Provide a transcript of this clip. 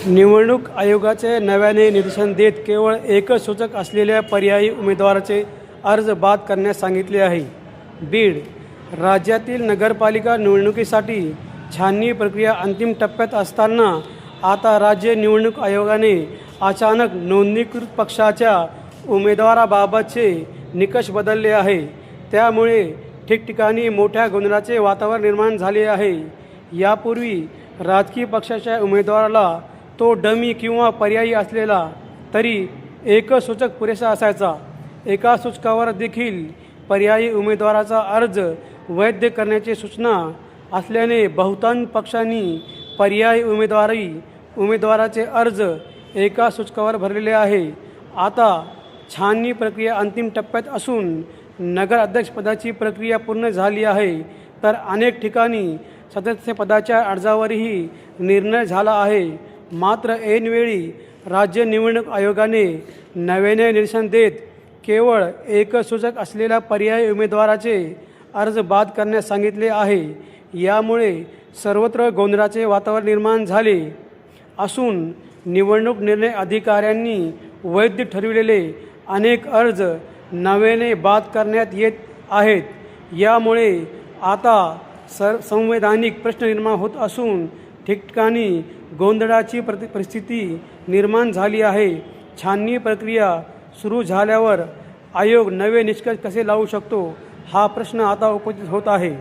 निवडणूक आयोगाचे नव्याने निर्देशन देत केवळ एकच सूचक असलेल्या पर्यायी उमेदवाराचे अर्ज बाद करण्यास सांगितले आहे. बीड राज्यातील नगरपालिका निवडणुकीसाठी छाननी प्रक्रिया अंतिम टप्प्यात असताना आता राज्य निवडणूक आयोगाने अचानक नोंदणीकृत पक्षाच्या उमेदवाराबाबतचे निकष बदलले आहे. त्यामुळे ठिकठिकाणी मोठ्या गोंधळाचे वातावरण निर्माण झाले आहे. यापूर्वी राजकीय पक्षाच्या उमेदवाराला तो डमी किंवा पर्यायी असलेला तरी एकच सूचक पुरेसा असायचा. एका सूचकावर देखील पर्यायी उमेदवाराचा अर्ज वैध करण्याची सूचना असल्याने बहुतांश पक्षांनी पर्यायी उमेदवाराचे अर्ज एका सूचकावर भरलेले आहे. आता छाननी प्रक्रिया अंतिम टप्प्यात असून नगर अध्यक्षपदाची प्रक्रिया पूर्ण झाली आहे, तर अनेक ठिकाणी सदस्यपदाच्या अर्जावरही निर्णय झाला आहे. मात्र ऐनवेळी राज्य निवडणूक आयोगाने नव्याने निर्देशन देत केवळ एकच सूचक असलेल्या पर्यायी उमेदवाराचे अर्ज बाद करण्यास सांगितले आहे. यामुळे सर्वत्र गोंधळाचे वातावरण निर्माण झाले असून निवडणूक निर्णय अधिकाऱ्यांनी वैध ठरविलेले अनेक अर्ज नव्याने बाद करण्यात येत आहेत. यामुळे आता संवैधानिक प्रश्न निर्माण होत असून ठिकठिकाणी गोंधळाची परिस्थिती निर्माण झाली आहे. छाननी प्रक्रिया सुरू झाल्यावर आयोग नवे निष्कर्ष कसे लावू शकतो, हा प्रश्न आता उपस्थित होत आहे.